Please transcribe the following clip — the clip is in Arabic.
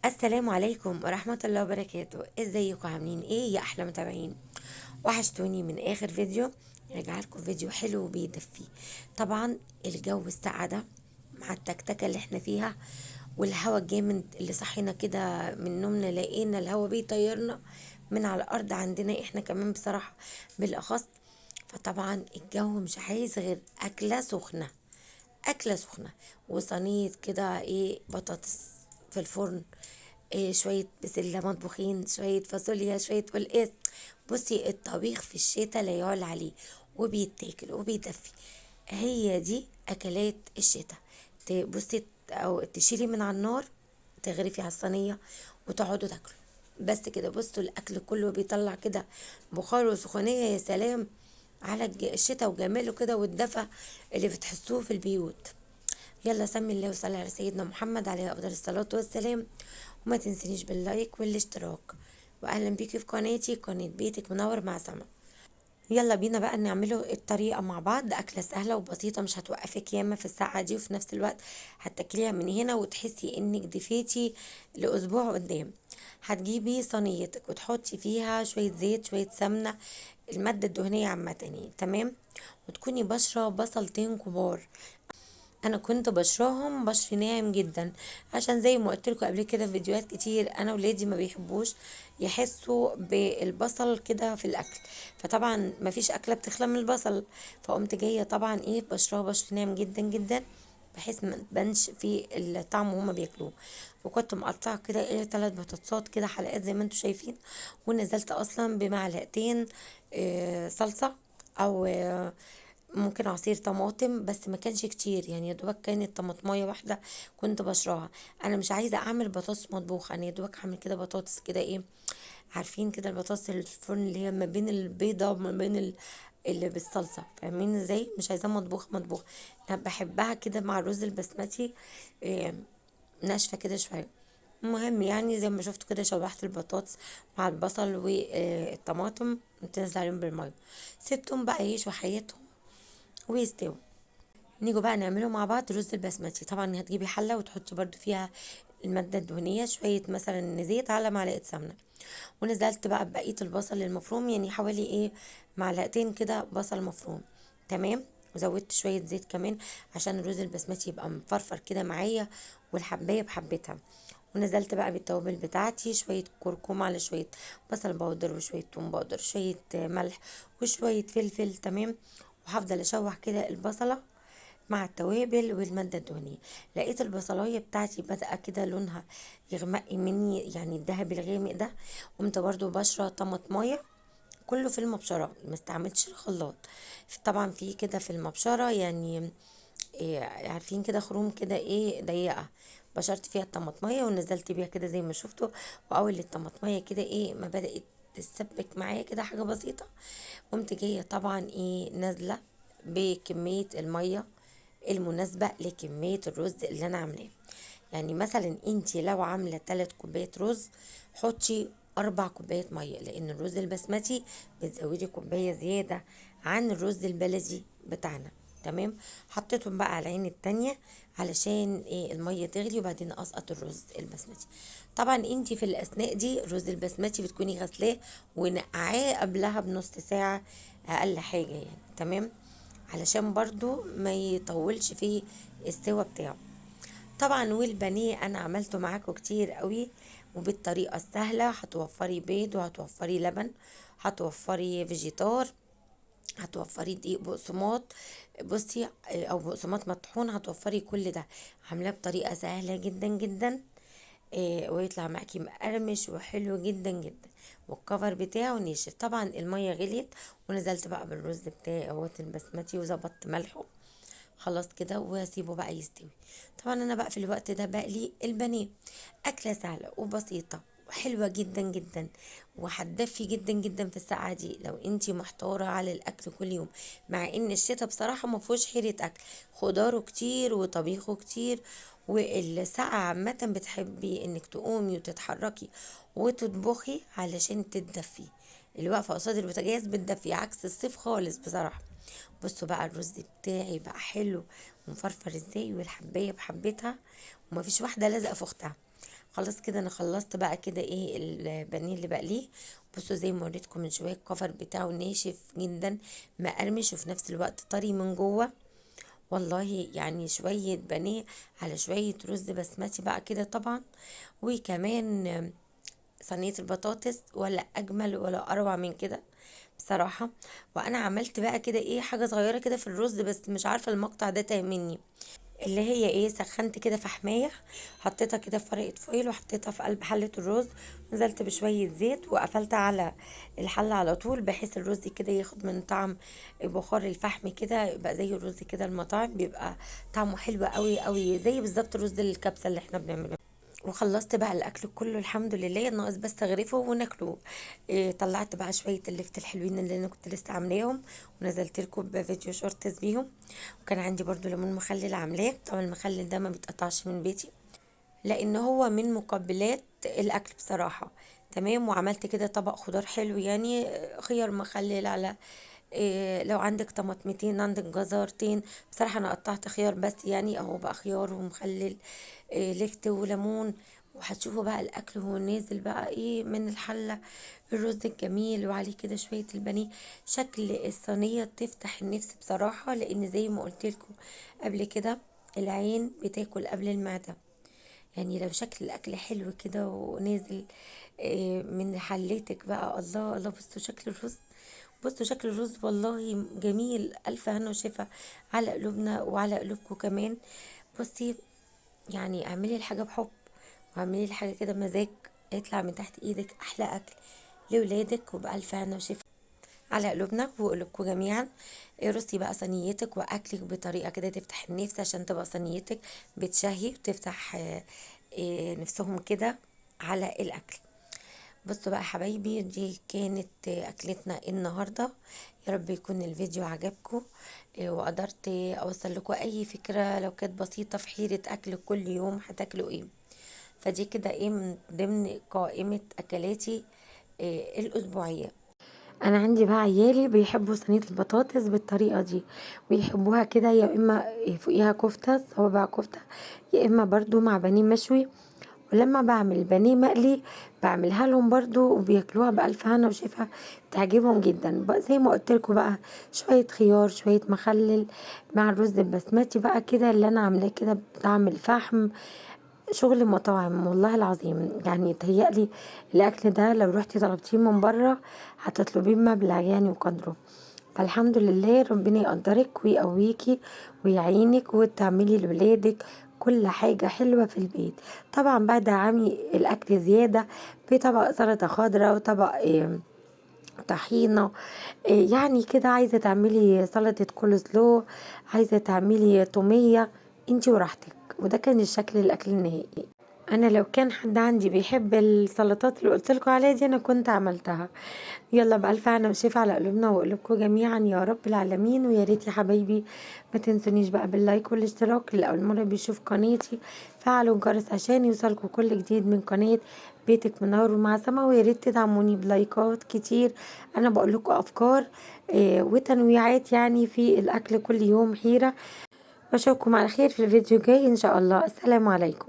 السلام عليكم ورحمة الله وبركاته. ازيكم عاملين ايه يا احلى متابعين؟ وحشتوني من اخر فيديو. رجع لكم فيديو حلو وبيدفي. طبعا الجو الساقع ده مع التكتكة اللي احنا فيها والهوا الجامد اللي صحينا كده من نومنا لقينا الهوا بيطيرنا من على الارض عندنا احنا كمان بصراحة بالاخص. فطبعا الجو مش عايز غير اكلة سخنة، أكلة سخنة وصينية كده ايه بطاطس في الفرن، إيه شوية بسلة مطبوخين، شوية فاصوليا، شوية قلقاس. بصي الطبيخ في الشتاء لا يعلى عليه، وبيتاكل وبيدفي. هي دي أكلات الشتاء. بصي أو تشيلي من على النار، تغرفي على الصينية وتقعدوا تاكلوا بس كده. بصوا الأكل كله بيطلع كده بخار وسخونية. يا سلام على الشتاء وجماله كده والدفى اللي بتحسوه في البيوت. يلا سمي الله وصلي على سيدنا محمد عليه افضل الصلاه والسلام. وما تنسينيش باللايك والاشتراك. واهلا بيكي في قناتي، قناه بيتك منور مع سما. يلا بينا بقى نعمله الطريقه مع بعض. اكله سهله وبسيطه مش هتوقفك ياما في الساعه دي، وفي نفس الوقت هتاكليها من هنا وتحسي انك دفيتي لاسبوع قدام. هتجيبي صينيتك وتحطي فيها شويه زيت شويه سمنه، الماده الدهنيه عامه يعني تمام. وتكوني بشره بصلتين كبار. انا كنت بشراهم بشر ناعم جدا، عشان زي ما قلت لكم قبل كده في فيديوهات كتير انا ولادي ما بيحبوش يحسوا بالبصل كده في الاكل. فطبعا ما فيش اكله بتخلى من البصل. فقمت جايه طبعا ايه بشراه بشر ناعم جدا جدا، بحيث ما تبانش في الطعم وهما بياكلوه. وكنت مقطعه كده ايه 3 بطاطسات كده حلقات زي ما انتم شايفين. ونزلت اصلا بمعلقتين صلصه، او ممكن عصير طماطم بس ما كانش كتير، يعني يا دوبك كانت طماطمايه واحده كنت بشراها. انا مش عايزه اعمل بطاطس مطبوخه، انا يا دوبك هعمل كده بطاطس كده ايه، عارفين كده البطاطس اللي في الفرن اللي هي ما بين البيضه وما بين اللي بالصلصه، فاهمين ازاي؟ مش عايزاها مطبوخه. انا بحبها كده مع الرز البسمتي، إيه، ناشفه كده شويه. المهم يعني زي ما شفتوا كده شوحت البطاطس مع البصل والطماطم، تنزل عليهم بالميه، سبتهم بقى ايه شوحيتهم ويستوي. نيجوا بقى نعمله مع بعض. رز البسمتي طبعا هتجيبي حله وتحطي برضو فيها الماده الدهنيه، شويه مثلا زيت على معلقه سمنه. ونزلت بقى ببقيه البصل المفروم، يعني حوالي ايه معلقتين كده بصل مفروم تمام. وزودت شويه زيت كمان عشان الرز البسمتي يبقى مفرفر كده معايا، والحبايه بحبتها. ونزلت بقى بالتوابل بتاعتي، شويه كركم على شويه بصل باودر وشويه توم باودر، شويه ملح وشويه فلفل تمام. وهفضل اشوح كده البصله مع التوابل والمادة الدهنية. لقيت البصلاية بتاعتي بدأ كده لونها يغمق مني، يعني الدهب الغامق ده. قمت برضو بشرة طماطماية، كله في المبشرة ما استعملتش الخلاط. طبعا في كده في المبشرة يعني إيه، عارفين كده خروم كده ايه ضيقة، بشرت فيها الطماطمية ونزلت بيها كده زي ما شفتوا. واول الطماطمية كده ايه ما بدأت تسبك معايا كده حاجة بسيطة، قمت جاية طبعا ايه نازلة بكمية المية المناسبة لكمية الرز اللي انا عاملاه. يعني مثلا انتي لو عاملة 3 كوبايات رز، حطي 4 كوبايات مية، لان الرز البسمتي بتزودي كوباية زيادة عن الرز البلدي بتاعنا تمام. حطيتهم بقى على العين التانية علشان ايه المية تغلي، وبعدين اسقط الرز البسمتي. طبعا انتي في الاثناء دي الرز البسمتي بتكوني غسلاه ونقعاه قبلها بنص ساعة اقل حاجة يعني تمام، علشان برضو ما يطولش في السوا بتاعه. طبعا والبانيه انا عملته معاكم كتير قوي وبالطريقه السهله. هتوفري بيض وهتوفري لبن، هتوفري فيجيتار، هتوفري دقيق بقسماط، بصي او بقسماط مطحون، هتوفري كل ده. عاملاه بطريقه سهله جدا جدا، ويطلع معاكي مقرمش وحلو جدا جدا. والكفر بتاعه ناشف. طبعا الميه غليت ونزلت بقى بالرز بتاعي اهوت البسمتي وظبطت ملحه. خلاص كده واسيبه بقى يستوي. طبعا انا بقى في الوقت ده بقلي البانيه. اكله سهله وبسيطه وحلوه جدا جدا، وهتدفي جدا جدا في الساعه دي لو انتي محتاره على الاكل كل يوم. مع ان الشتاء بصراحه ما فيهوش حيره اكل، خضاره كتير وطبيخه كتير. والساعة عامة بتحبي انك تقومي وتتحركي وتطبخي علشان تتدفي. الوقفة قصاد البوتاجاز بتدفي عكس الصيف خالص بصراحة. بصوا بقى الرز بتاعي بقى حلو ومفرفر ازاي، والحبايه بحبتها ومفيش واحده لازقه في اختها. خلاص كده انا خلصت بقى كده ايه البانيه اللي بقليه. بصوا زي ما وريتكم من شويه الكفر بتاعه ناشف جدا، مقرمش وفي نفس الوقت طري من جوه. والله يعني شويه بانيه على شويه رز بسمتي بقى كده طبعا، وكمان صينيه البطاطس، ولا اجمل ولا اروع من كده بصراحه. وانا عملت بقى كده ايه حاجه صغيره كده في الرز، بس مش عارفه المقطع ده تاه مني. اللي هي ايه، سخنت كده فحمايه، حطيتها كده في ورقه فويل وحطيتها في قلب حله الرز، نزلت بشويه زيت وقفلت على الحله على طول، بحيث الرز كده ياخد من طعم بخار الفحم كده، يبقى زي الرز كده المطاعم، بيبقى طعمه حلو قوي قوي زي بالظبط رز الكبسه اللي احنا بنعمله. وخلصت بقى الاكل كله الحمد لله، ناقص بس اغرفه وناكله. إيه، طلعت بقى شويه اللفت الحلوين اللي انا كنت لسه عاملاهم، ونزلت لكم بفيديو شورتس بيهم. وكان عندي برضو ليمون مخلل عاملاه، طبعا المخلل ده ما بيتقطعش من بيتي لان هو من مقبلات الاكل بصراحه. تمام. وعملت كده طبق خضار حلو يعني، خيار مخلل على لو عندك طماطمتين، عندك جزرتين. بصراحه انا قطعت خيار بس يعني، اهو بقى خيار ومخلل، لفت وليمون. وهتشوفوا بقى الاكل وهو نازل بقى ايه من الحله، الرز الجميل وعليه كده شويه البانيه. شكل الصينيه تفتح النفس بصراحه، لان زي ما قلت لكم قبل كده، العين بتاكل قبل المعده. يعني لو شكل الاكل حلو كده ونازل من حلتك بقى، الله الله، بصوا شكل الرز، بصوا شكل الرز والله جميل. الف هنا وشفا على قلوبنا وعلى قلوبكم كمان. بصي، يعني اعملي الحاجه بحب، واعملي الحاجه كده مزاج، يطلع من تحت ايدك احلى اكل لولادك، وبألف هنا وشفا على قلوبنا وقلوبكم جميعا. رصي بقى صينيتك واكلك بطريقه كده تفتح النفس، عشان تبقى صينيتك بتشهي وتفتح نفسهم كده على الاكل. بصوا بقى حبايبي، دي كانت اكلتنا النهارده. يا رب يكون الفيديو عجبكم، وقدرت اوصل لكم اي فكره لو كانت بسيطه في حيره اكل كل يوم هتاكلوا ايه. فدي كده ايه من ضمن قائمه اكلاتي الاسبوعيه. انا عندي بقى عيالي بيحبوا صينيه البطاطس بالطريقه دي، ويحبوها كده يا اما فوقيها كفته صوابع كفته، يا اما برضو مع بانيه مشوي. ولما بعمل بانيه مقلي بعملها لهم برضو وبياكلوها بألف هنا وشفا، تعجبهم جدا بقى. زي ما قلت لكم بقى، شويه خيار شويه مخلل مع الرز البسمتي بقى كده اللي انا عاملاه كده بطعم الفحم. شغل مطاعم والله العظيم. يعني يتهيألي الأكل ده لو رحتي طلبتيه من بره هتطلبيه بمبلغ يعني وقدره. فالحمد لله، ربنا يقدرك ويقويكي ويعينك وتعملي لولادك كل حاجة حلوة في البيت. طبعا بعد دعمي الأكل زيادة بطبق سلطة خضراء وطبق طحينة. يعني كده عايزة تعملي سلطة كول سلو، عايزة تعملي تومية، انتي وراحتك. وده كان الشكل الأكل النهائي. انا لو كان حد عندي بيحب السلطات اللي قلت لكم عليها دي انا كنت عملتها. يلا بألف هنا وشفا على قلوبنا وقلوبكم جميعا يا رب العالمين. ويا ريت يا حبايبي ما تنسونيش بقى باللايك والاشتراك، اللي اول مره بيشوف قناتي فعلوا الجرس عشان يوصلكم كل جديد من قناه بيتك منور ومع سما. ويا ريت تدعموني بلايكات كتير، انا بقول لكم افكار وتنويعات يعني في الاكل كل يوم حيره. واشوفكم على خير في الفيديو الجاي ان شاء الله. السلام عليكم.